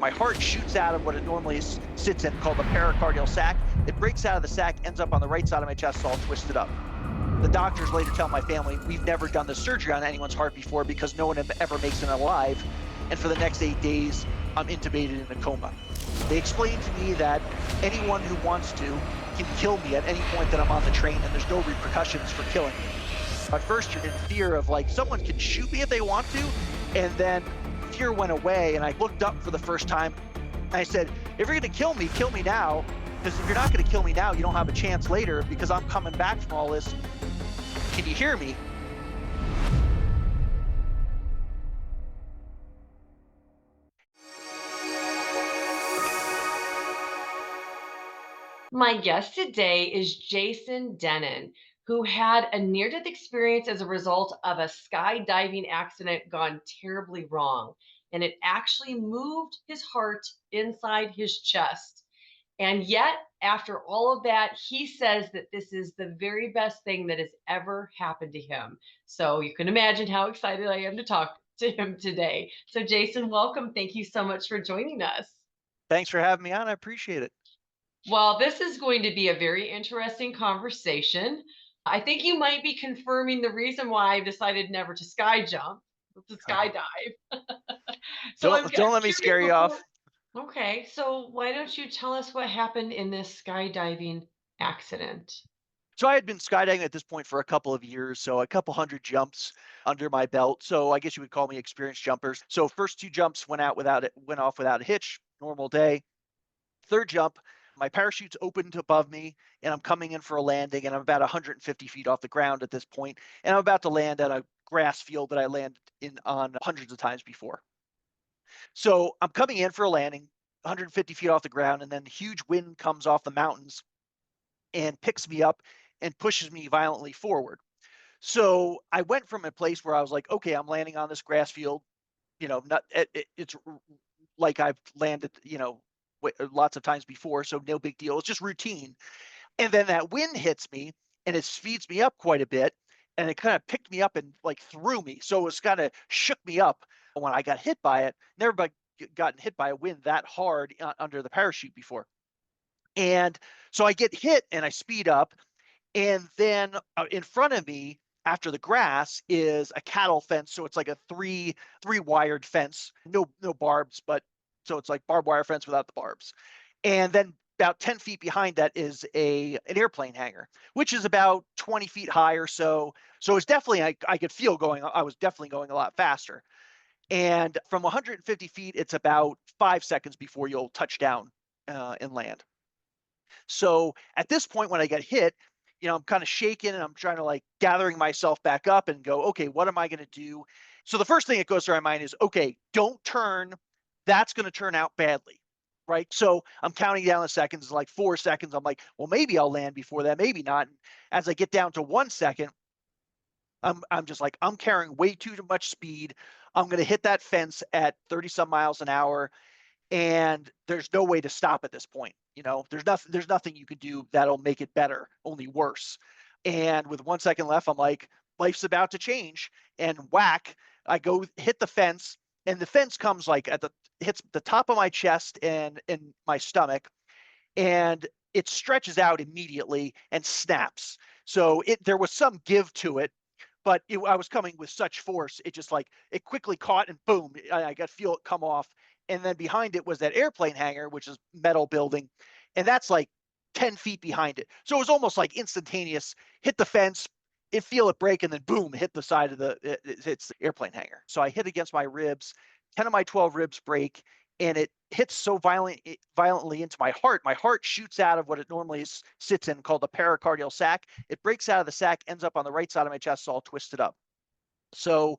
My heart shoots out of what it normally sits in, called the pericardial sac. It breaks out of the sac, ends up on the right side of my chest, all twisted up. The doctors later tell my family, we've never done this surgery on anyone's heart before because no one ever makes it alive. And for the next 8 days, I'm intubated in a coma. They explained to me that anyone who wants to can kill me at any point that I'm on the train, and there's no repercussions for killing me. At first, you're in fear of like someone can shoot me if they want to, and then fear went away, and I looked up for the first time. And I said, if you're going to kill me now, because if you're not going to kill me now, you don't have a chance later because I'm coming back from all this. Can you hear me? My guest today is Jason Dennen, who had a near death experience as a result of a skydiving accident gone terribly wrong. And it actually moved his heart inside his chest. And yet, after all of that, he says that this is the very best thing that has ever happened to him. So you can imagine how excited I am to talk to him today. So, Jason, welcome. Thank you so much for joining us. Thanks for having me on. I appreciate it. Well, this is going to be a very interesting conversation. I think you might be confirming the reason why I've decided never to sky jump, to skydive. So Don't I'm let me curious scare you before. off. Okay, so why don't you tell us what happened in this skydiving accident? So I had been skydiving at this point for a couple of years, so a couple hundred jumps under my belt. So I guess you would call me experienced jumpers. So first two jumps went off without a hitch, normal day. Third jump, my parachute's opened above me, and I'm coming in for a landing, and I'm about 150 feet off the ground at this point, and I'm about to land at a grass field that I landed in on hundreds of times before. So I'm coming in for a landing, 150 feet off the ground, and then huge wind comes off the mountains and picks me up and pushes me violently forward. So I went from a place where I was like, okay, I'm landing on this grass field, not it's like I've landed, lots of times before, so no big deal. It's just routine. And then that wind hits me and it speeds me up quite a bit, and it kind of picked me up and like threw me. So it was kind of shook me up when I got hit by it. Never gotten hit by a wind that hard under the parachute before. And so I get hit and I speed up, and then in front of me, after the grass, is a cattle fence. So it's like a three wired fence, no barbs, but so it's like barbed wire fence without the barbs. And then about 10 feet behind that is an airplane hangar, which is about 20 feet high or so. So it's definitely, I could feel I was definitely going a lot faster. And from 150 feet, it's about 5 seconds before you'll touch down and land. So at this point, when I get hit, I'm kind of shaking and I'm trying to like gathering myself back up and go, okay, what am I going to do? So the first thing that goes through my mind is, okay, don't turn. That's going to turn out badly. Right. So I'm counting down the seconds, like 4 seconds. I'm like, well, maybe I'll land before that, maybe not. And as I get down to 1 second, I'm just like, I'm carrying way too much speed. I'm going to hit that fence at 30 some miles an hour, and there's no way to stop at this point. There's nothing you could do that'll make it better, only worse. And with 1 second left, I'm like, life's about to change. And whack, I go hit the fence, and the fence comes like hits the top of my chest and my stomach, and it stretches out immediately and snaps. So there was some give to it, but I was coming with such force, it just like it quickly caught and boom, I got feel it come off. And then behind it was that airplane hangar, which is metal building, and that's like 10 feet behind it. So it was almost like instantaneous. Hit the fence, it feel it break, and then boom, hit the side of it's the airplane hangar. So I hit against my ribs. 10 of my 12 ribs break, and it hits so violently into my heart. My heart shoots out of what it normally sits in, called the pericardial sac. It breaks out of the sac, ends up on the right side of my chest, all twisted up. So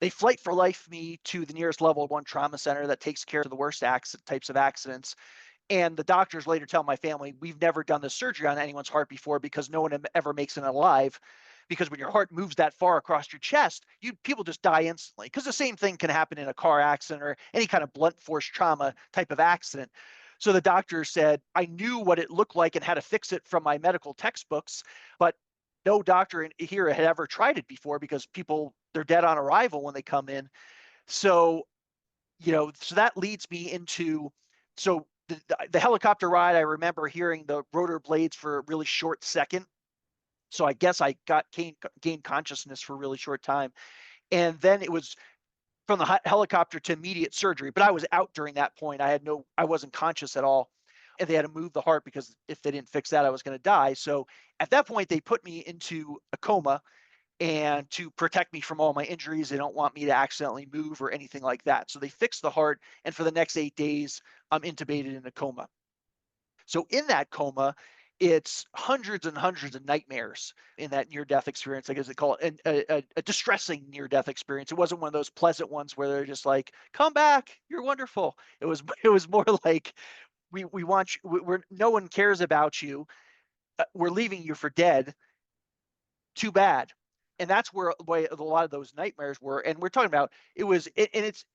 they flight for life me to the nearest level 1 trauma center that takes care of the worst types of accidents. And the doctors later tell my family, we've never done this surgery on anyone's heart before because no one ever makes it alive. Because when your heart moves that far across your chest, people just die instantly. Because the same thing can happen in a car accident or any kind of blunt force trauma type of accident. So the doctor said, I knew what it looked like and how to fix it from my medical textbooks, but no doctor here had ever tried it before because people, they're dead on arrival when they come in. So So that leads me into, so the helicopter ride, I remember hearing the rotor blades for a really short second. So I guess I gained consciousness for a really short time. And then it was from the helicopter to immediate surgery, but I was out during that point. I wasn't conscious at all. And they had to move the heart because if they didn't fix that, I was going to die. So at that point, they put me into a coma, and to protect me from all my injuries. They don't want me to accidentally move or anything like that. So they fixed the heart. And for the next 8 days, I'm intubated in a coma. So in that coma, it's hundreds and hundreds of nightmares in that near-death experience. I guess they call it a distressing near-death experience. It wasn't one of those pleasant ones where they're just like, "Come back, you're wonderful." It was more like, we want you. We're no one cares about you. We're leaving you for dead. Too bad. And that's where a lot of those nightmares were. And we're talking about, and it's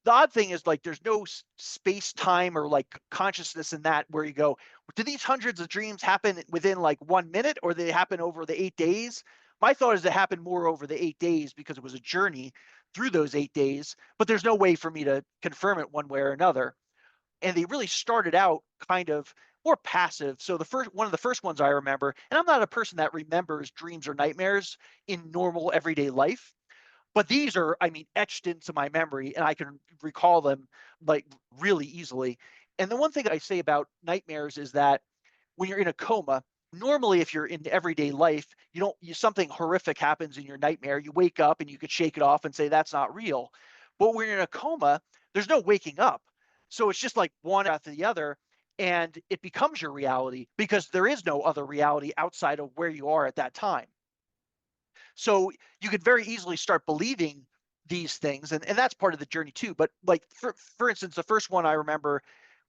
the odd thing is, like, there's no space time or like consciousness in that, where you go, do these hundreds of dreams happen within like 1 minute, or they happen over the 8 days? My thought is it happened more over the 8 days because it was a journey through those 8 days, but there's no way for me to confirm it one way or another. And they really started out kind of more passive. So one of the first ones I remember, and I'm not a person that remembers dreams or nightmares in normal everyday life, but these are, I mean, etched into my memory, and I can recall them like really easily. And the one thing I say about nightmares is that when you're in a coma, normally if you're in everyday life, something horrific happens in your nightmare, you wake up and you could shake it off and say that's not real. But when you're in a coma, there's no waking up. So it's just like one after the other, and it becomes your reality because there is no other reality outside of where you are at that time. So you could very easily start believing these things, and that's part of the journey too. But like, for instance, the first one I remember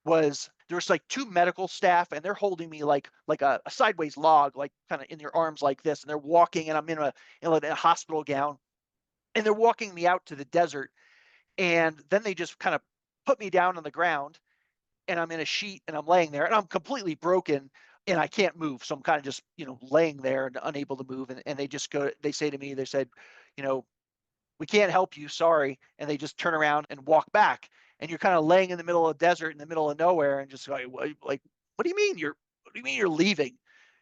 was, there was like two medical staff, and they're holding me like a sideways log, like kind of in their arms like this, and they're walking, and I'm in a hospital gown, and they're walking me out to the desert, and then they just kind of put me down on the ground, and I'm in a sheet, and I'm laying there, and I'm completely broken, and I can't move. So I'm kind of just, laying there and unable to move. And they say to me, they said, you know, we can't help you, sorry. And they just turn around and walk back. And you're kind of laying in the middle of the desert, in the middle of nowhere, and just like, what do you mean you're leaving?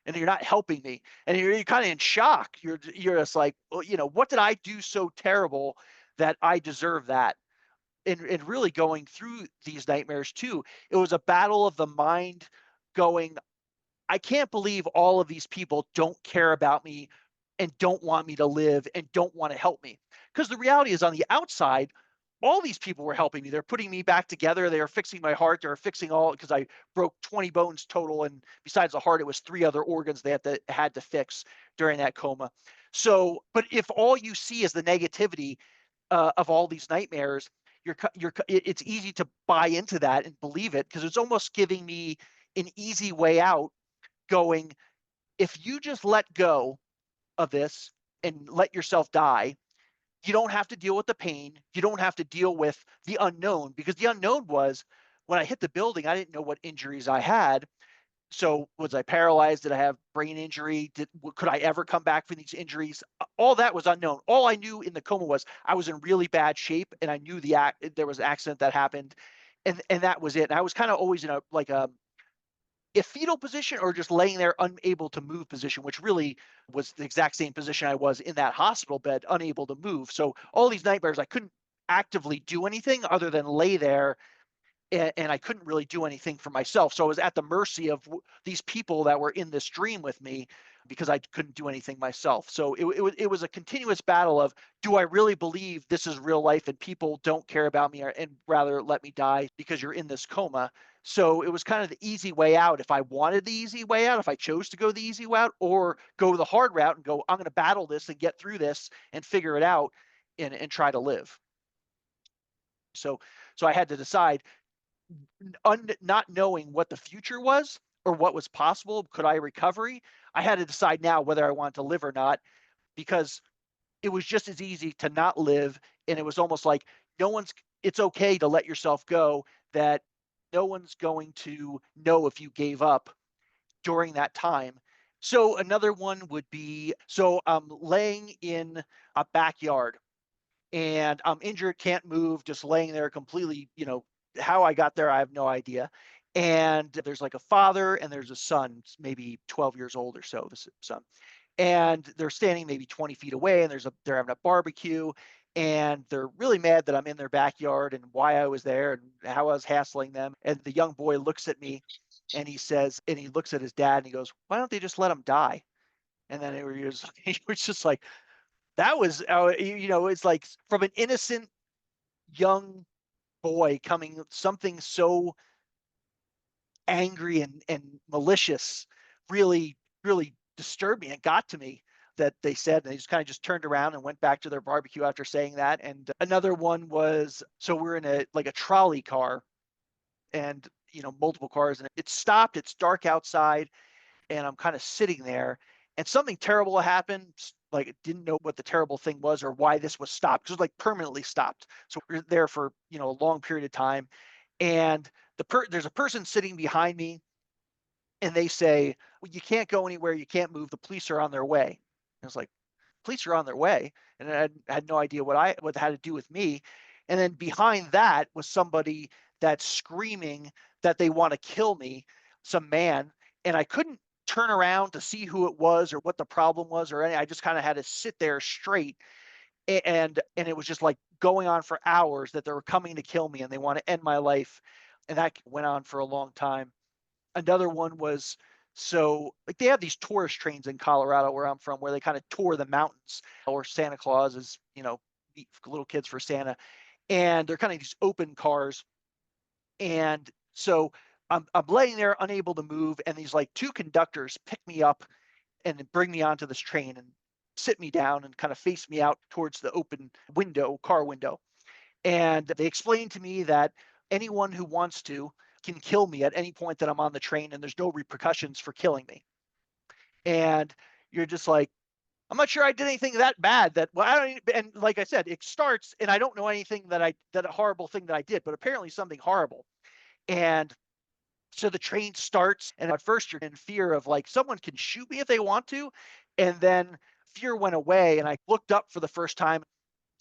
And you're not helping me. And you're kind of in shock. You're just like, well, what did I do so terrible that I deserve that? And really going through these nightmares too, it was a battle of the mind, going, I can't believe all of these people don't care about me and don't want me to live and don't want to help me. Because the reality is, on the outside, all these people were helping me. They're putting me back together. They are fixing my heart. They're fixing all, because I broke 20 bones total. And besides the heart, it was 3 other organs they had to fix during that coma. So, but if all you see is the negativity of all these nightmares, it's easy to buy into that and believe it, because it's almost giving me an easy way out, going, if you just let go of this and let yourself die, you don't have to deal with the pain. You don't have to deal with the unknown, because the unknown was, when I hit the building, I didn't know what injuries I had. So was I paralyzed? Did I have brain injury? Could I ever come back from these injuries? All that was unknown. All I knew in the coma was I was in really bad shape, and I knew there was an accident that happened, and that was it. And I was kind of always in a fetal position, or just laying there unable to move position, which really was the exact same position I was in that hospital bed, unable to move. So all these nightmares, I couldn't actively do anything other than lay there, and I couldn't really do anything for myself. So I was at the mercy of these people that were in this dream with me, because I couldn't do anything myself. So it was a continuous battle of, do I really believe this is real life and people don't care about me, and rather let me die because you're in this coma? So it was kind of the easy way out, if I wanted the easy way out, if I chose to go the easy route, or go the hard route and go, I'm going to battle this and get through this and figure it out, and try to live. So I had to decide, not knowing what the future was or what was possible. Could I recovery? I had to decide now whether I wanted to live or not, because it was just as easy to not live. And it was almost like, it's okay to let yourself go, that no one's going to know if you gave up during that time. So another one would be, so I'm laying in a backyard, and I'm injured, can't move, just laying there completely, how I got there, I have no idea. And there's like a father and there's a son, maybe 12 years old or so, the son. And they're standing maybe 20 feet away, and they're having a barbecue, and they're really mad that I'm in their backyard and why I was there and how I was hassling them. And the young boy looks at me and he looks at his dad and he goes, "Why don't they just let him die?" And then he was just like, that was, it's like from an innocent young boy coming something so angry and malicious really, really disturbed me and got to me that they said, and they just kind of just turned around and went back to their barbecue after saying that. And another one was, so we're in a trolley car, and multiple cars, and it stopped. It's dark outside, and I'm kind of sitting there, and something terrible happened. Like, I didn't know what the terrible thing was or why this was stopped, because it was like permanently stopped. So we're there for a long period of time, and there's a person sitting behind me, and they say, "Well, you can't go anywhere, you can't move. The police are on their way." And I was like, "Police are on their way," and I had no idea what had to do with me. And then behind that was somebody that's screaming that they want to kill me, some man, and I couldn't turn around to see who it was or what the problem was or any. I just kind of had to sit there straight, and it was just like going on for hours that they were coming to kill me and they want to end my life, and that went on for a long time. Another one was, so like they have these tourist trains in Colorado where I'm from, where they kind of tour the mountains, or Santa Claus is, little kids for Santa, and they're kind of these open cars. And so I'm laying there unable to move, and these like two conductors pick me up and then bring me onto this train and sit me down and kind of face me out towards the open car window. And they explained to me that anyone who wants to can kill me at any point that I'm on the train, and there's no repercussions for killing me. And you're just like, I'm not sure I did anything that bad that, well, I don't even, and like I said, it starts and I don't know anything that a horrible thing that I did, but apparently something horrible. And so the train starts, and at first you're in fear of like someone can shoot me if they want to. And then fear went away, and I looked up for the first time.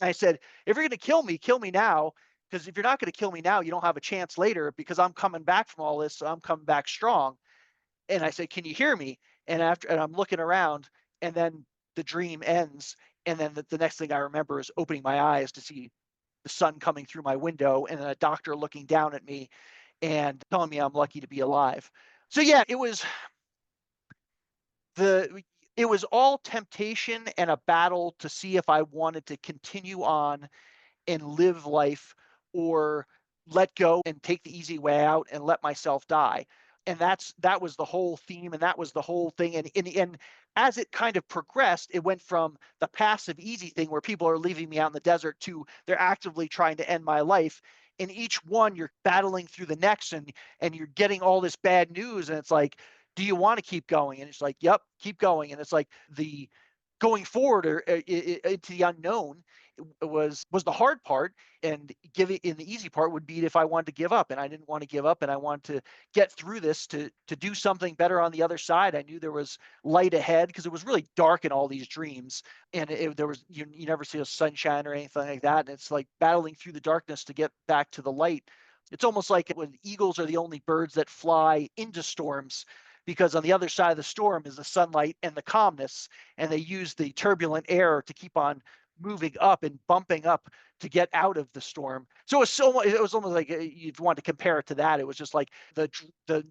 I said, if you're going to kill me now. Because if you're not going to kill me now, you don't have a chance later, because I'm coming back from all this. So I'm coming back strong. And I said, can you hear me? And I'm looking around, and then the dream ends. And then the next thing I remember is opening my eyes to see the sun coming through my window, and then a doctor looking down at me and telling me I'm lucky to be alive. So yeah, the it was all temptation and a battle to see if I wanted to continue on and live life, or let go and take the easy way out and let myself die. And that was the whole theme, and that was the whole thing. And as it kind of progressed, it went from the passive easy thing where people are leaving me out in the desert to they're actively trying to end my life. In each one, you're battling through the next, and you're getting all this bad news, and it's like, do you want to keep going? And it's like, yep, keep going. And it's like the going forward, or into the unknown, was the hard part. And giving in the easy part would be if I wanted to give up, and I didn't want to give up, and I wanted to get through this to do something better on the other side. I knew there was light ahead, because it was really dark in all these dreams, and there was you never see a sunshine or anything like that, and it's like battling through the darkness to get back to the light. It's almost like when eagles are the only birds that fly into storms, because on the other side of the storm is the sunlight and the calmness, and they use the turbulent air to keep on moving up and bumping up to get out of the storm. So it was almost like, you'd want to compare it to that. It was just like the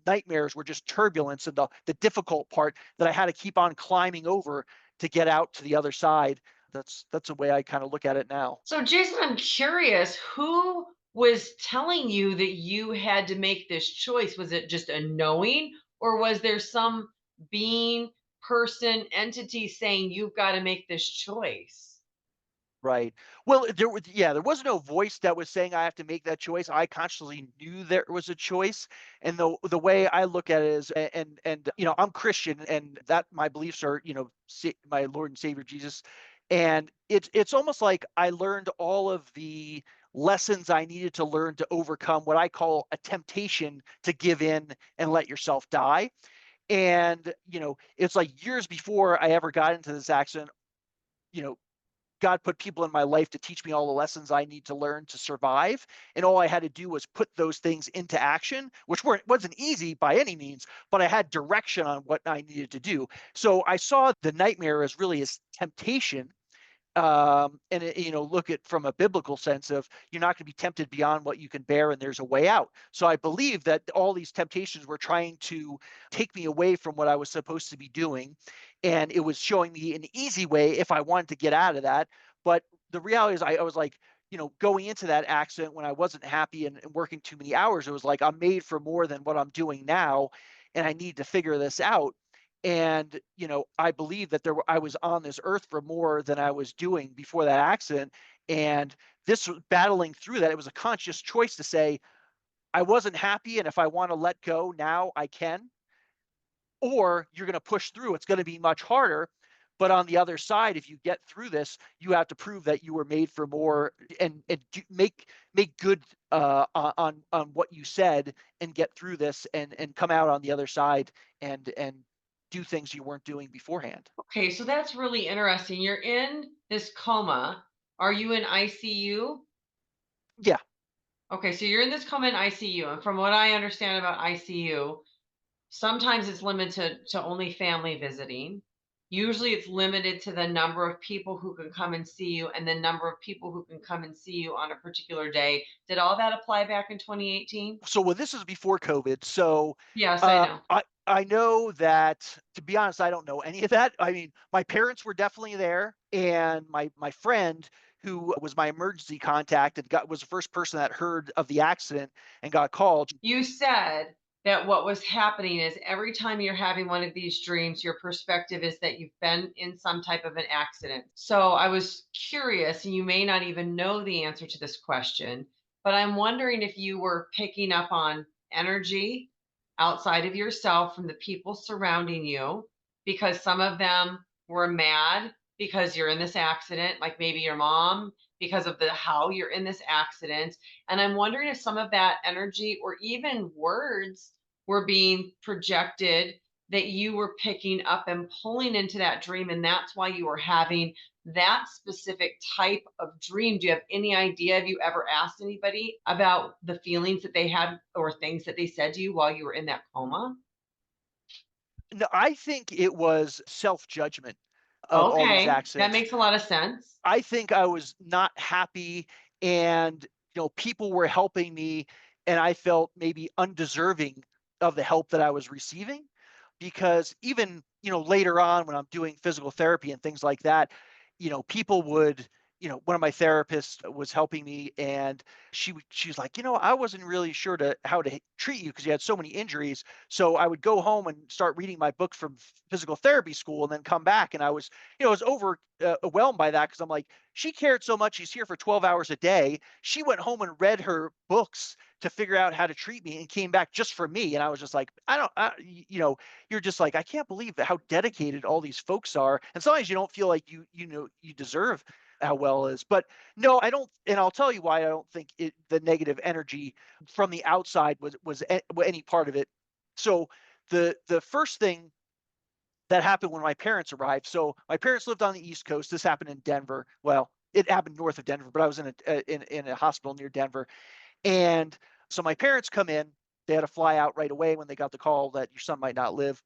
nightmares were just turbulence, and the difficult part that I had to keep on climbing over to get out to the other side. That's the way I kind of look at it now. So, Jason, I'm curious, who was telling you that you had to make this choice? Was it just a knowing, or was there some being, person, entity saying you've got to make this choice? Right. Well, there was no voice that was saying I have to make that choice. I consciously knew there was a choice. And the way I look at it is, and I'm Christian, and that my beliefs are, my Lord and Savior Jesus. And it's almost like I learned all of the lessons I needed to learn to overcome what I call a temptation to give in and let yourself die. And it's like years before I ever got into this accident, you know, God put people in my life to teach me all the lessons I need to learn to survive. And all I had to do was put those things into action, which wasn't easy by any means, but I had direction on what I needed to do. So I saw the nightmare as really as temptation, and look at from a biblical sense of you're not going to be tempted beyond what you can bear and there's a way out. So I believe that all these temptations were trying to take me away from what I was supposed to be doing, and it was showing me an easy way if I wanted to get out of that. But the reality is I was like, going into that accident when I wasn't happy and working too many hours, it was like I'm made for more than what I'm doing now, and I need to figure this out. And I believe that I was on this earth for more than I was doing before that accident. And this was battling through that. It was a conscious choice to say I wasn't happy, and if I want to let go now, I can. Or you're going to push through. It's going to be much harder, but on the other side, if you get through this, you have to prove that you were made for more, and make good on what you said, and get through this, and come out on the other side, and do things you weren't doing beforehand. Okay, so that's really interesting. You're in this coma. Are you in ICU? Yeah. Okay, so you're in this coma in ICU. And from what I understand about ICU, sometimes it's limited to only family visiting. Usually it's limited to the number of people who can come and see you and the number of people who can come and see you on a particular day. Did all that apply back in 2018? So well, this is before COVID. So Yes, I know. I know that, to be honest, I don't know any of that. I mean, my parents were definitely there, and my friend who was my emergency contact and was the first person that heard of the accident and got called. You said that what was happening is every time you're having one of these dreams, your perspective is that you've been in some type of an accident. So I was curious, and you may not even know the answer to this question, but I'm wondering if you were picking up on energy outside of yourself from the people surrounding you, because some of them were mad because you're in this accident, like maybe your mom, because of the how you're in this accident. And I'm wondering if some of that energy or even words were being projected that you were picking up and pulling into that dream. And that's why you were having that specific type of dream. Do you have any idea? Have you ever asked anybody about the feelings that they had or things that they said to you while you were in that coma? No, I think it was self judgment of all these Okay, that accidents. makes a lot of sense. I think I was not happy, and people were helping me, and I felt maybe undeserving of the help that I was receiving, because even later on when I'm doing physical therapy and things like that, people would, one of my therapists was helping me, and she's like, I wasn't really sure to how to treat you because you had so many injuries. So I would go home and start reading my book from physical therapy school, and then come back, and I was overwhelmed by that, because I'm like, she cared so much. She's here for 12 hours a day. She went home and read her books to figure out how to treat me, and came back just for me. And I was just like, I don't, you're just like, I can't believe how dedicated all these folks are. And sometimes you don't feel like you deserve how well it is. But no, I don't. And I'll tell you why I don't think the negative energy from the outside was any part of it. So the first thing that happened when my parents arrived. So my parents lived on the East Coast. This happened in Denver. Well, it happened north of Denver, but I was in a hospital near Denver. And so my parents come in. They had to fly out right away when they got the call that your son might not live.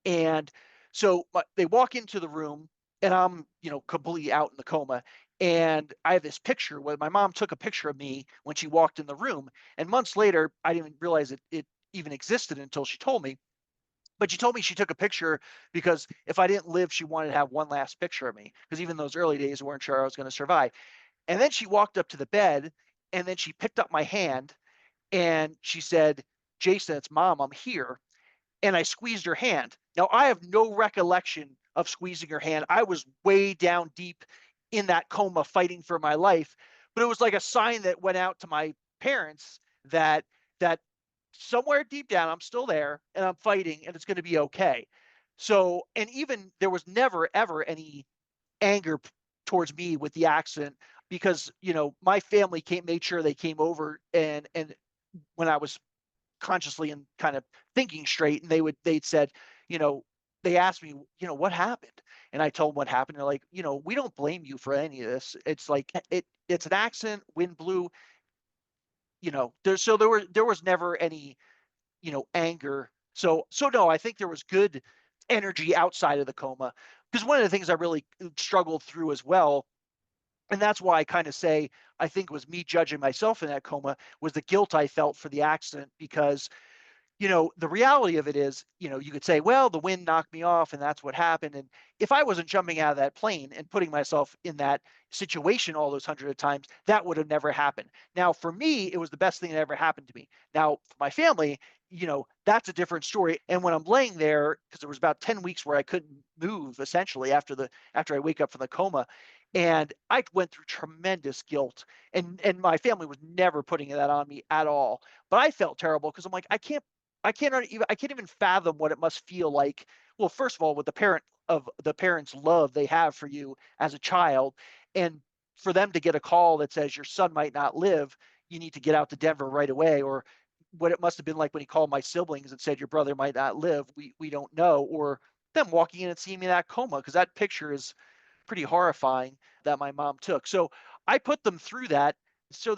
And so they walk into the room, and I'm, completely out in the coma. And I have this picture where my mom took a picture of me when she walked in the room. And months later, I didn't even realize it even existed until she told me. But she told me she took a picture because if I didn't live, she wanted to have one last picture of me. Because even those early days, we weren't sure I was going to survive. And then she walked up to the bed, and then she picked up my hand, and she said, "Jason, it's mom. I'm here." And I squeezed her hand. Now, I have no recollection of squeezing her hand. I was way down deep in that coma fighting for my life, but it was like a sign that went out to my parents that somewhere deep down I'm still there, and I'm fighting, and it's going to be okay. So, and even there was never ever any anger towards me with the accident, because my family made sure they came over, and when I was consciously and kind of thinking straight, and they'd said, you know, they asked me, what happened? And I told them what happened. They're like, we don't blame you for any of this. It's like it's an accident, wind blew, there was never any, anger. So no, I think there was good energy outside of the coma. Because one of the things I really struggled through as well, and that's why I kind of say I think it was me judging myself in that coma, was the guilt I felt for the accident. Because the reality of it is, you could say, well, the wind knocked me off and that's what happened. And if I wasn't jumping out of that plane and putting myself in that situation all those hundred of times, that would have never happened. Now, for me, it was the best thing that ever happened to me. Now, for my family, that's a different story. And when I'm laying there, because there was about 10 weeks where I couldn't move essentially after I wake up from the coma. And I went through tremendous guilt. And my family was never putting that on me at all. But I felt terrible because I'm like, I can't even fathom what it must feel like. Well, first of all, with the parents' love they have for you as a child, and for them to get a call that says your son might not live, you need to get out to Denver right away, or what it must have been like when he called my siblings and said your brother might not live. We don't know, or them walking in and seeing me in that coma, because that picture is pretty horrifying that my mom took. So I put them through that. So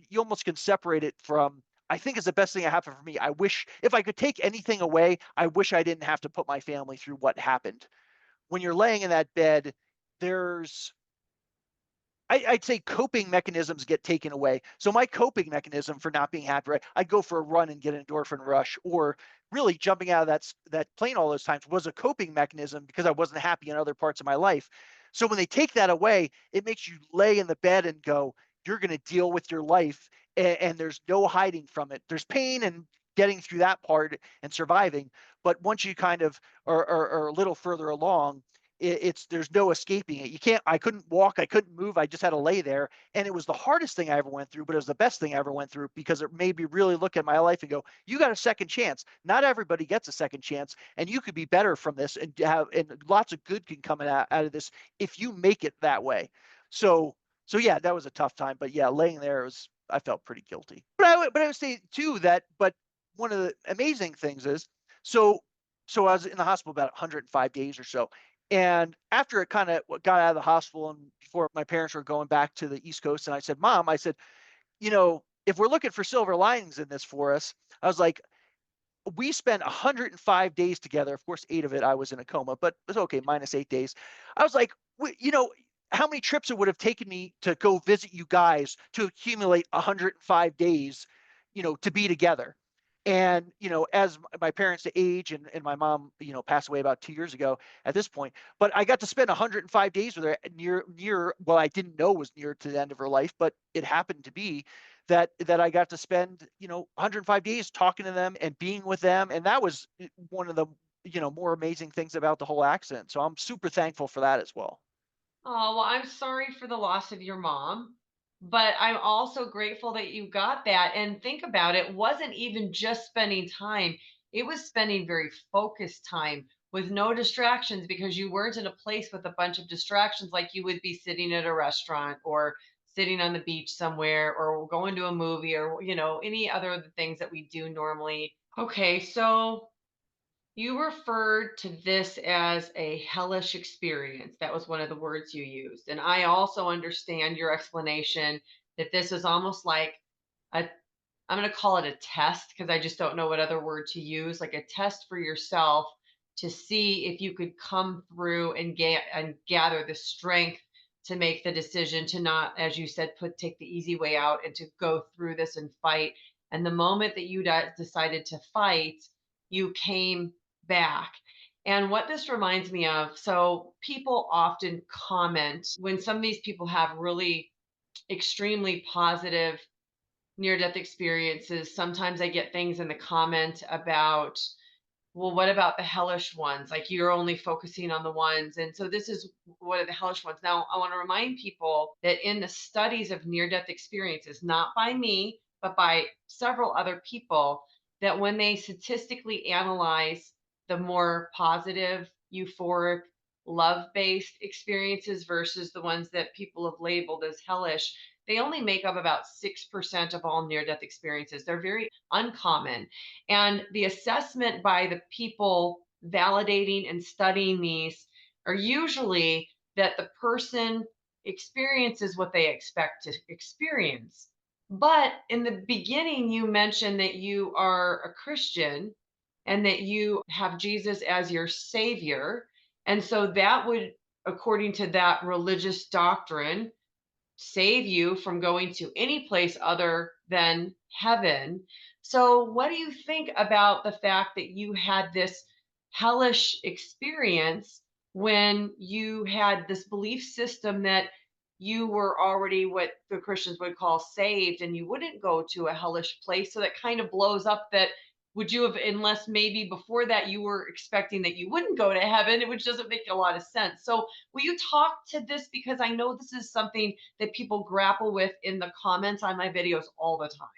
you almost can separate it from, I think is the best thing that happened for me. I wish if I could take anything away, I wish I didn't have to put my family through what happened. When you're laying in that bed, there's I'd say coping mechanisms get taken away. So my coping mechanism for not being happy, right? I'd go for a run and get an endorphin rush, or really jumping out of that plane all those times was a coping mechanism because I wasn't happy in other parts of my life. So when they take that away, it makes you lay in the bed and go, you're going to deal with your life, and there's no hiding from it. There's pain and getting through that part and surviving, but once you kind of are a little further along, it's there's no escaping it. I couldn't walk, I couldn't move, I just had to lay there. And it was the hardest thing I ever went through, but it was the best thing I ever went through, because it made me really look at my life and go, you got a second chance. Not everybody gets a second chance, and you could be better from this, and lots of good can come out of this if you make it that way. So yeah, that was a tough time. But yeah, laying there was, I felt pretty guilty. But I would say too that, but one of the amazing things is, so I was in the hospital about 105 days or so. And after it kind of got out of the hospital, and before my parents were going back to the East Coast, and I said, Mom, I said, if we're looking for silver linings in this for us, I was like, we spent 105 days together. Of course, 8 of it I was in a coma, but it's okay, minus 8 days. I was like, how many trips it would have taken me to go visit you guys to accumulate 105 days, to be together. And, as my parents age, and my mom, passed away about 2 years ago at this point, but I got to spend 105 days with her, well, I didn't know was near to the end of her life, but it happened to be that I got to spend, 105 days talking to them and being with them. And that was one of the, more amazing things about the whole accident. So I'm super thankful for that as well. Oh, well, I'm sorry for the loss of your mom, but I'm also grateful that you got that. And think about it, wasn't even just spending time, it was spending very focused time with no distractions, because you weren't in a place with a bunch of distractions like you would be sitting at a restaurant or sitting on the beach somewhere or going to a movie or any other of the things that we do normally. Okay, so you referred to this as a hellish experience. That was one of the words you used. And I also understand your explanation that this is almost like a, I'm going to call it a test because I just don't know what other word to use, like a test for yourself to see if you could come through and gather the strength to make the decision to not, as you said, take the easy way out and to go through this and fight. And the moment that you decided to fight, you came back. And what this reminds me of, so people often comment when some of these people have really extremely positive near death experiences. Sometimes I get things in the comment about, well, what about the hellish ones? Like you're only focusing on the ones. And so this is what are the hellish ones. Now, I want to remind people that in the studies of near death experiences, not by me, but by several other people, that when they statistically analyze the more positive, euphoric, love based experiences versus the ones that people have labeled as hellish, they only make up about 6% of all near death experiences. They're very uncommon. And the assessment by the people validating and studying these are usually that the person experiences what they expect to experience. But in the beginning, you mentioned that you are a Christian and that you have Jesus as your savior. And so that would, according to that religious doctrine, save you from going to any place other than heaven. So, what do you think about the fact that you had this hellish experience when you had this belief system that you were already what the Christians would call saved and you wouldn't go to a hellish place? So, that kind of blows up that. Would you have, unless maybe before that you were expecting that you wouldn't go to heaven, which doesn't make a lot of sense. So, will you talk to this? Because I know this is something that people grapple with in the comments on my videos all the time.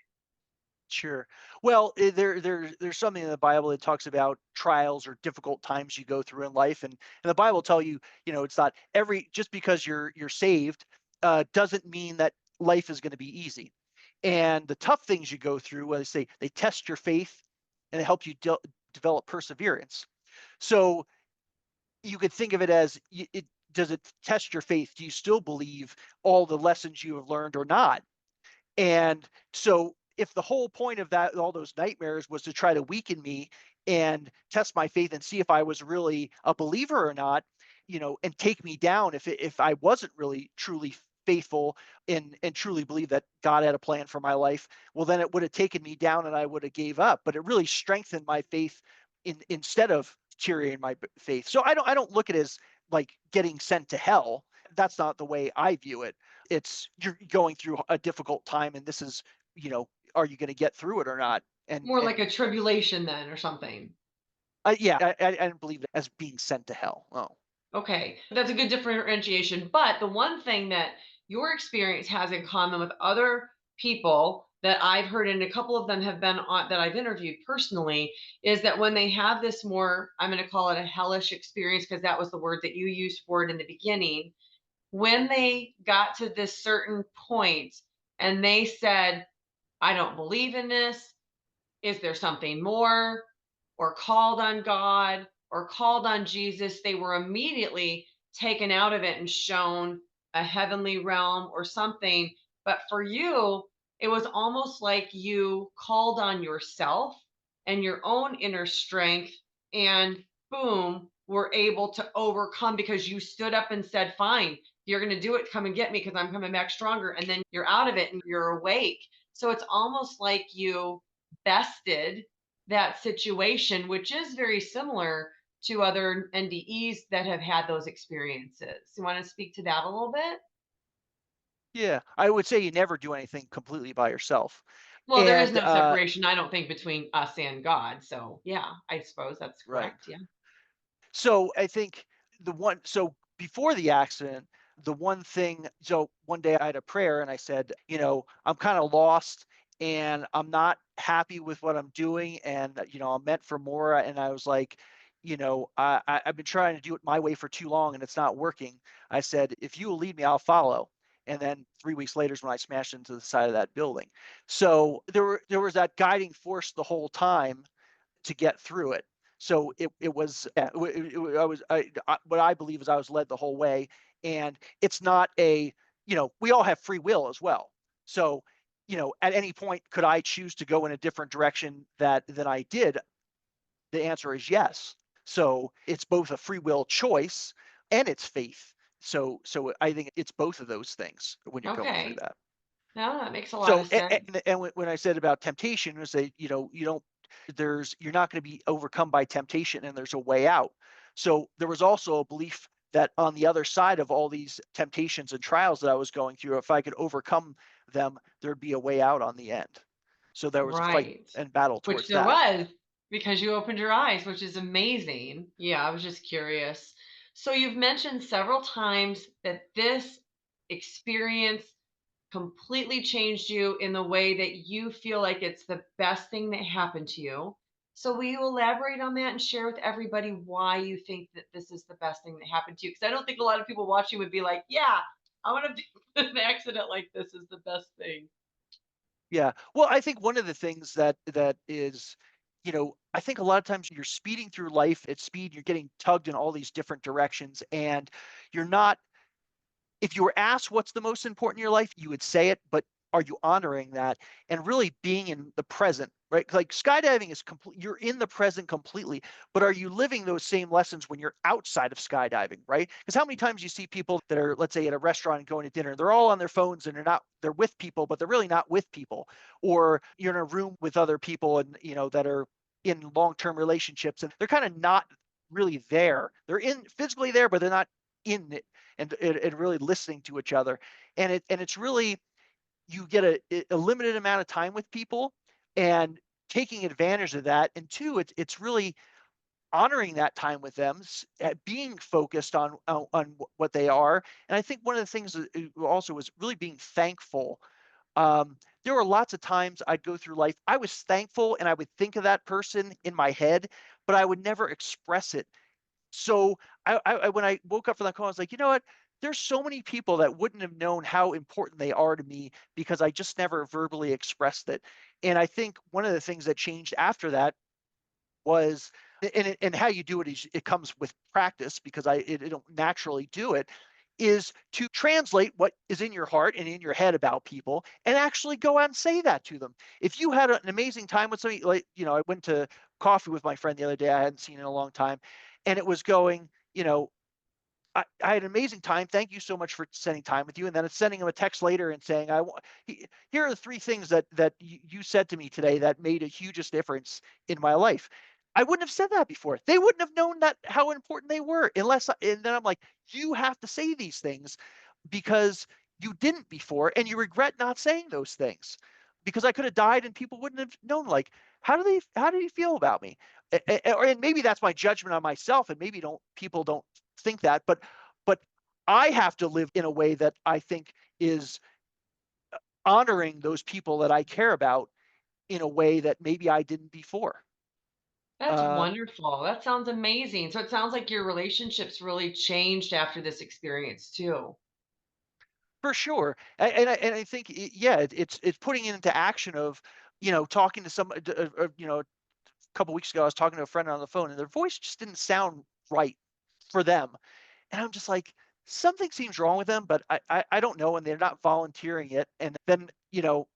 Sure. Well, there's something in the Bible that talks about trials or difficult times you go through in life, and the Bible tell you, it's not every just because you're saved doesn't mean that life is going to be easy. And the tough things you go through, well, they say they test your faith and they help you develop perseverance. So you could think of it as it does it test your faith? Do you still believe all the lessons you have learned or not? And so if the whole point of that, all those nightmares was to try to weaken me and test my faith and see if I was really a believer or not, and take me down if I wasn't really truly faithful and truly believe that God had a plan for my life, well then it would have taken me down and I would have gave up. But it really strengthened my faith instead of deteriorating my faith. So I don't look at it as like getting sent to hell. That's not the way I view it. It's you're going through a difficult time and this is, are you going to get through it or not? and More like and a tribulation then or something. yeah, I don't believe it as being sent to hell. Oh. Okay, that's a good differentiation. But the one thing that your experience has in common with other people that I've heard, and a couple of them have been on that I've interviewed personally, is that when they have this more, I'm going to call it a hellish experience because that was the word that you used for it in the beginning. When they got to this certain point and they said, I don't believe in this, is there something more, or called on God or called on Jesus, they were immediately taken out of it and shown a heavenly realm or something. But for you, it was almost like you called on yourself and your own inner strength, and boom, were able to overcome because you stood up and said, fine, you're going to do it. Come and get me because I'm coming back stronger. And then you're out of it and you're awake. So it's almost like you bested that situation, which is very similar to other NDEs that have had those experiences. You want to speak to that a little bit? Yeah, I would say you never do anything completely by yourself. Well, there is And no separation, I don't think, between us and God. So, yeah, I suppose that's right. correct. Yeah. So I think so before the accident, the one thing, so one day I had a prayer and I said, I'm kind of lost and I'm not happy with what I'm doing. And, I'm meant for more. And I was like, I've been trying to do it my way for too long and it's not working. I said, if you will lead me, I'll follow. And then 3 weeks later is when I smashed into the side of that building. So there was that guiding force the whole time to get through it. So it was I was what I believe is I was led the whole way, and it's not we all have free will as well. So at any point could I choose to go in a different direction than I did? The answer is yes. So it's both a free will choice and it's faith. So I think it's both of those things when you're going through Okay. that. No, that makes a lot So of sense. and when I said about temptation, is that you don't you're not going to be overcome by temptation, and there's a way out. So there was also a belief that on the other side of all these temptations and trials that I was going through, if I could overcome them, there'd be a way out on the end. So there was a fight Right. and battle Which towards there that. was, because you opened your eyes, which is amazing. Yeah, I was just curious. So you've mentioned several times that this experience completely changed you in the way that you feel like it's the best thing that happened to you. So will you elaborate on that and share with everybody why you think that this is the best thing that happened to you? Because I don't think a lot of people watching would be like, yeah, I want to be an accident like this is the best thing. Yeah. Well, I think one of the things that is I think a lot of times you're speeding through life at speed, you're getting tugged in all these different directions, and you're not if you were asked what's the most important in your life, you would say it, but are you honoring that and really being in the present, right? Like skydiving is complete, you're in the present completely, but are you living those same lessons when you're outside of skydiving, right? Because how many times you see people that are, let's say, at a restaurant and going to dinner, they're all on their phones and they're with people, but they're really not with people. Or you're in a room with other people and, that are in long-term relationships and they're kind of not really there. They're in physically there, but they're not in it and really listening to each other. And it's really you get a limited amount of time with people and taking advantage of that. And two, it's really honoring that time with them, being focused on what they are. And I think one of the things also was really being thankful. There were lots of times I'd go through life. I was thankful and I would think of that person in my head, but I would never express it. So when I woke up from that call, I was like, you know what? There's so many people that wouldn't have known how important they are to me because I just never verbally expressed it. And I think one of the things that changed after that was, and how you do it is it comes with practice because I don't naturally do it, is to translate what is in your heart and in your head about people and actually go out and say that to them. If you had an amazing time with somebody, like, I went to coffee with my friend the other day I hadn't seen in a long time, and it was going, I had an amazing time. Thank you so much for spending time with you. And then it's sending him a text later and saying, here are the three things that you said to me today that made a hugest difference in my life. I wouldn't have said that before. They wouldn't have known that how important they were and then I'm like, you have to say these things because you didn't before and you regret not saying those things because I could have died and people wouldn't have known, like, how do you feel about me? And maybe that's my judgment on myself and maybe don't people don't think that, but I have to live in a way that I think is honoring those people that I care about in a way that maybe I didn't before. That's Uh, wonderful. That sounds amazing. So it sounds like your relationships really changed after this experience too. for sure, and I think yeah, it's putting it into action of talking to some a couple weeks ago I was talking to a friend on the phone and their voice just didn't sound right for them. And I'm just like, something seems wrong with them, but I don't know, and they're not volunteering it. And then,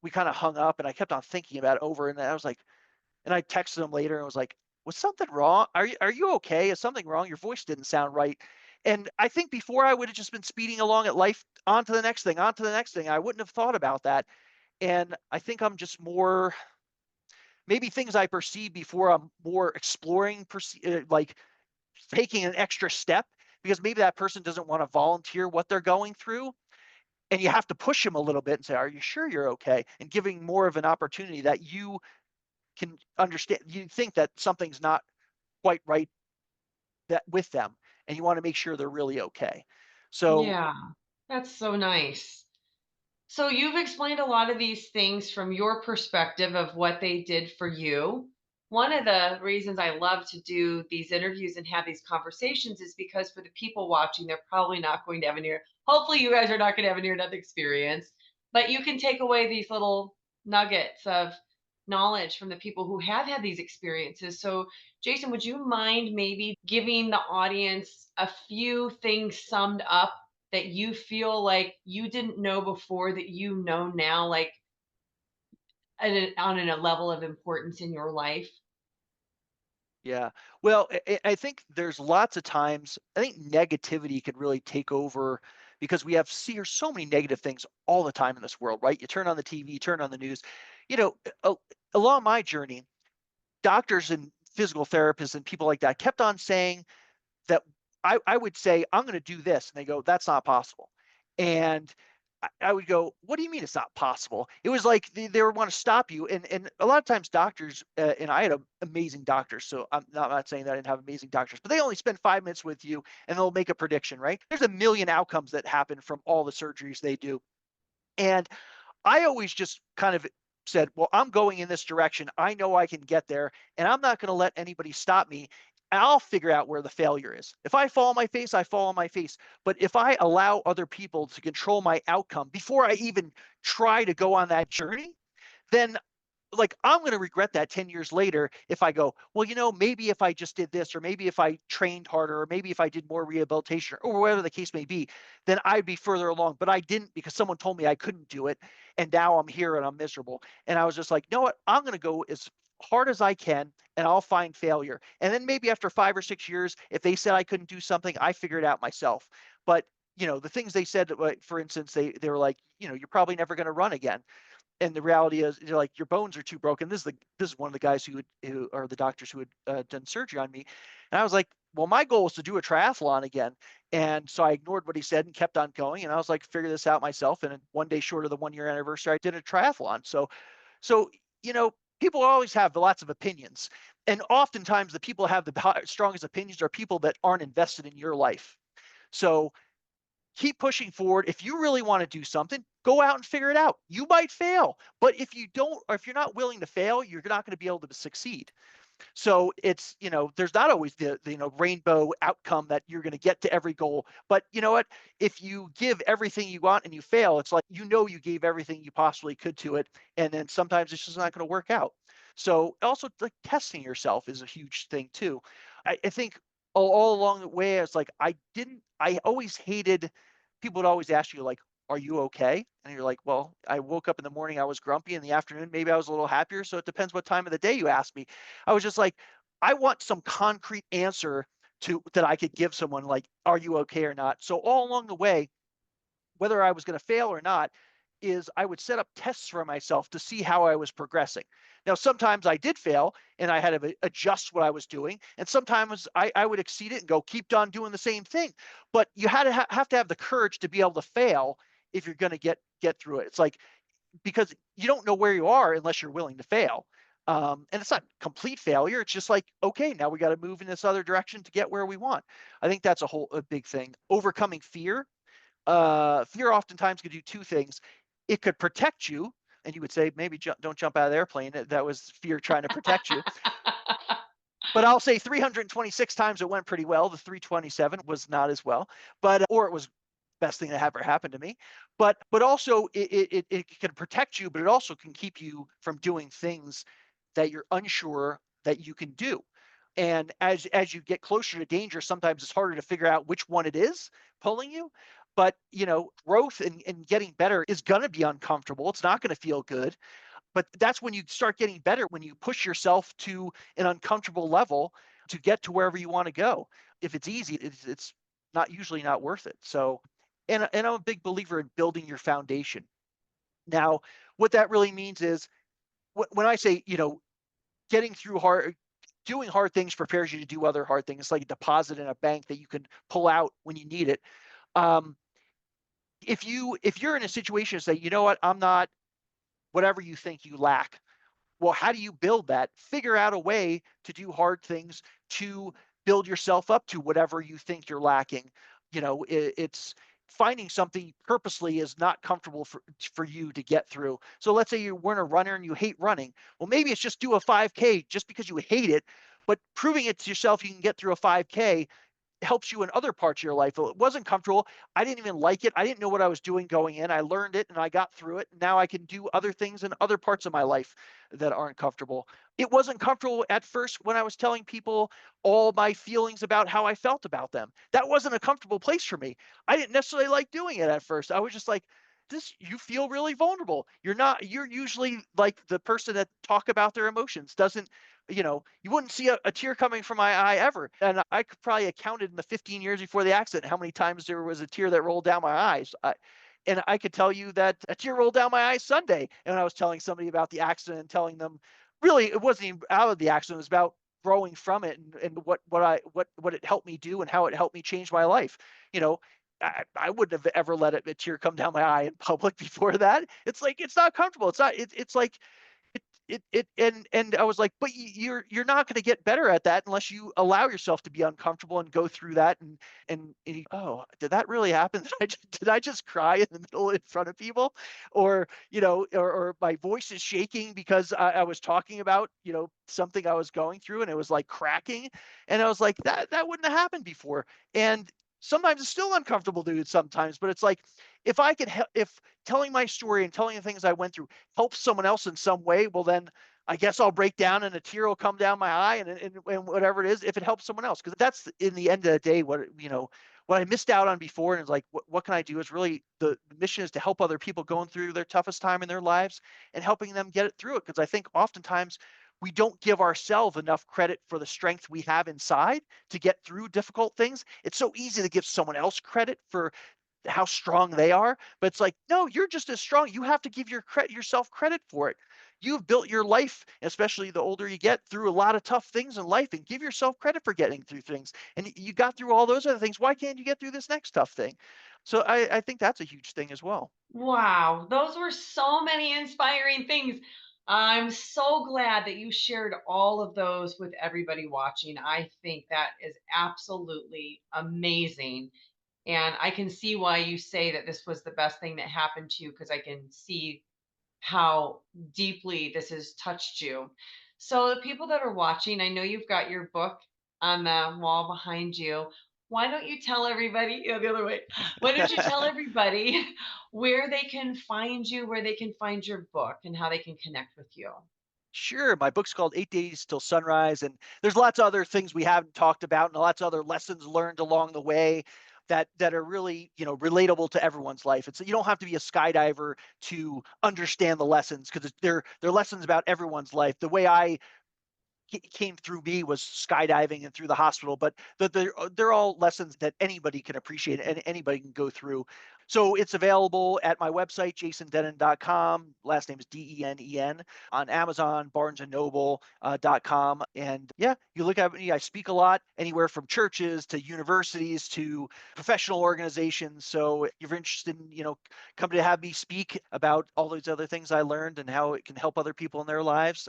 we kind of hung up and I kept on thinking about it over. And I was like, and I texted them later and was like, was something wrong? Are you okay? Is something wrong? Your voice didn't sound right. And I think before I would have just been speeding along at life on to the next thing, on to the next thing. I wouldn't have thought about that. And I think I'm just more maybe things I perceive before I'm more exploring, like taking an extra step because maybe that person doesn't want to volunteer what they're going through. And you have to push them a little bit and say, are you sure you're okay? And giving more of an opportunity that you can understand. You think that something's not quite right that with them, and you want to make sure they're really okay. So Yeah, that's so nice. So you've explained a lot of these things from your perspective of what they did for you. One of the reasons I love to do these interviews and have these conversations is because for the people watching, they're probably not going to have a near, hopefully, you guys are not going to have a near death experience, but you can take away these little nuggets of knowledge from the people who have had these experiences. So, Jason, would you mind maybe giving the audience a few things summed up that you feel like you didn't know before that you know now, like on a level of importance in your life? yeah, well, I think there's lots of times I think negativity could really take over because we have see so many negative things all the time in this world, right? You turn on the TV, turn on the news. You know, a- along my journey, doctors and physical therapists and people like that kept on saying that I would say, I'm going to do this. And they go, that's not possible. And I would go, what do you mean it's not possible? It was like they want to stop you. And a lot of times doctors, and I had amazing doctors. So I'm not saying that I didn't have amazing doctors, but they only spend 5 minutes with you and they'll make a prediction, right? There's a million outcomes that happen from all the surgeries they do. And I always just kind of said, well, I'm going in this direction. I know I can get there, and I'm not going to let anybody stop me. I'll figure out where the failure is. If I fall on my face, I fall on my face. But if I allow other people to control my outcome before I even try to go on that journey, then like I'm going to regret that 10 years later if I go, well, maybe if I just did this, or maybe if I trained harder, or maybe if I did more rehabilitation, or whatever the case may be, then I'd be further along. But I didn't, because someone told me I couldn't do it. And now I'm here and I'm miserable. And I was just like, you know what? I'm going to go as hard as I can, and I'll find failure. And then maybe after 5 or 6 years, if they said I couldn't do something, I figure it out myself. But the things they said, like, for instance, they were like, you're probably never going to run again. And the reality is, you're like, your bones are too broken. This is one of the guys who are the doctors who had done surgery on me. And I was like, well, my goal is to do a triathlon again. And so I ignored what he said and kept on going. And I was like, figure this out myself. And then one day short of the 1 year anniversary, I did a triathlon. So you know, people always have lots of opinions. And oftentimes the people who have the strongest opinions are people that aren't invested in your life. So keep pushing forward. If you really want to do something, go out and figure it out. You might fail, but if you don't, or if you're not willing to fail, you're not going to be able to succeed. So it's, there's not always the rainbow outcome that you're going to get to every goal. But you know what? If you give everything you want and you fail, it's like, you gave everything you possibly could to it. And then sometimes it's just not going to work out. So also, like, testing yourself is a huge thing too. I think all along the way, I was like, I always hated, people would always ask you, like, are you okay? And you're like, well, I woke up in the morning, I was grumpy. In the afternoon, maybe I was a little happier. So it depends what time of the day you ask me. I was just like, I want some concrete answer to that I could give someone, like, are you okay or not? So all along the way, whether I was going to fail or not, is I would set up tests for myself to see how I was progressing. Now, sometimes I did fail and I had to adjust what I was doing. And sometimes I would exceed it and go, keep on doing the same thing. But you had to have to have the courage to be able to fail if you're going to get through it. It's like, because you don't know where you are unless you're willing to fail. And it's not complete failure. It's just like, okay, now we got to move in this other direction to get where we want. I think that's a big thing. Overcoming fear. Fear oftentimes could do two things. It could protect you, and you would say, maybe don't jump out of the airplane. That was fear trying to protect you. But I'll say 326 times it went pretty well. The 327 was not as well, but or it was best thing that ever happened to me. But also it can protect you, but it also can keep you from doing things that you're unsure that you can do. And as you get closer to danger, sometimes it's harder to figure out which one it is pulling you. But growth and getting better is going to be uncomfortable. It's not going to feel good. But that's when you start getting better, when you push yourself to an uncomfortable level to get to wherever you want to go. If it's easy, it's not usually not worth it. So, and I'm a big believer in building your foundation. Now, what that really means is, when I say, getting through doing hard things prepares you to do other hard things. It's like a deposit in a bank that you can pull out when you need it. Um, if you're in a situation to say, you know what, I'm not whatever you think you lack. Well, how do you build that? Figure out a way to do hard things to build yourself up to whatever you think you're lacking. It's finding something purposely is not comfortable for you to get through. So let's say you weren't a runner and you hate running. Well, maybe it's just do a 5K just because you hate it, but proving it to yourself you can get through a 5K helps you in other parts of your life. It wasn't comfortable. I didn't even like it. I didn't know what I was doing going in. I learned it and I got through it. Now I can do other things in other parts of my life that aren't comfortable. It wasn't comfortable at first when I was telling people all my feelings about how I felt about them. That wasn't a comfortable place for me. I didn't necessarily like doing it at first. I was just like, you feel really vulnerable. You're usually like the person that talk about their emotions doesn't, you wouldn't see a tear coming from my eye ever. And I could probably have counted in the 15 years before the accident how many times there was a tear that rolled down my eyes. And I could tell you that a tear rolled down my eyes Sunday. And when I was telling somebody about the accident and telling them, really, it wasn't even out of the accident. It was about growing from it and what it helped me do and how it helped me change my life. You know, I wouldn't have ever let a tear come down my eye in public before that. It's like, it's not comfortable. It's not, it's like, and I was like, but you're not going to get better at that unless you allow yourself to be uncomfortable and go through that. Oh, did that really happen? Did I just cry in the middle in front of people, or or my voice is shaking because I was talking about something I was going through and it was like cracking, and I was like, that wouldn't have happened before. And Sometimes it's still uncomfortable to do it sometimes, but it's like, if I could if telling my story and telling the things I went through helps someone else in some way, well, then I guess I'll break down and a tear will come down my eye, and whatever it is, if it helps someone else, because that's in the end of the day what, what I missed out on before. And it's like, what can I do? Is really the mission is to help other people going through their toughest time in their lives and helping them get it through it. Because I think oftentimes we don't give ourselves enough credit for the strength we have inside to get through difficult things. It's so easy to give someone else credit for how strong they are, but it's like, no, you're just as strong. You have to give yourself credit for it. You've built your life, especially the older you get, through a lot of tough things in life, and give yourself credit for getting through things. And you got through all those other things. Why can't you get through this next tough thing? So I think that's a huge thing as well. Wow, those were so many inspiring things. I'm so glad that you shared all of those with everybody watching. I think that is absolutely amazing. And I can see why you say that this was the best thing that happened to you, because I can see how deeply this has touched you. So, the people that are watching, I know you've got your book on the wall behind you. Why don't you tell everybody, the other way, why don't you tell everybody where they can find you, where they can find your book, and how they can connect with you? Sure. My book's called 8 Days Till Sunrise. And there's lots of other things we haven't talked about and lots of other lessons learned along the way that are really, relatable to everyone's life. It's, you don't have to be a skydiver to understand the lessons, because they're lessons about everyone's life. The way I came through me was skydiving and through the hospital, but they're all lessons that anybody can appreciate and anybody can go through. So it's available at my website, jasondennen.com. Last name is Dennen, on Amazon, Barnes and Noble, .com. And yeah, you look at me, I speak a lot, anywhere from churches to universities to professional organizations. So if you're interested in, come to have me speak about all those other things I learned and how it can help other people in their lives,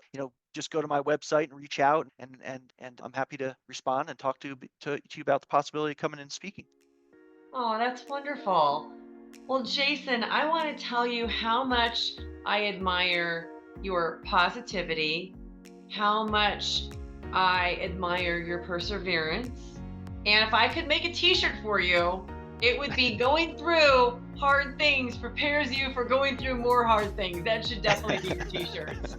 just go to my website and reach out, and I'm happy to respond and talk to you about the possibility of coming and speaking. Oh, that's wonderful. Well, Jason, I want to tell you how much I admire your positivity, how much I admire your perseverance. And if I could make a t shirt for you, it would be going through hard things prepares you for going through more hard things. That should definitely be your t shirts.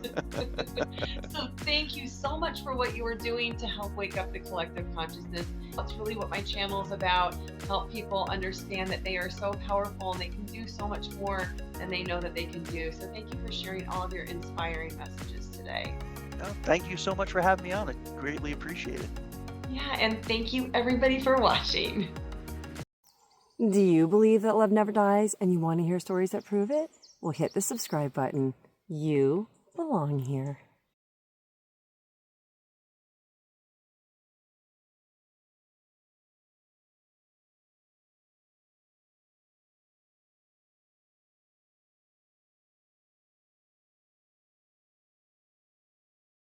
So, thank you so much for what you are doing to help wake up the collective consciousness. That's really what my channel is about. Help people understand that they are so powerful and they can do so much more than they know that they can do. So, thank you for sharing all of your inspiring messages today. Thank you so much for having me on. I greatly appreciate it. Yeah, and thank you everybody for watching. Do you believe that love never dies and you want to hear stories that prove it? Well, hit the subscribe button. You belong here.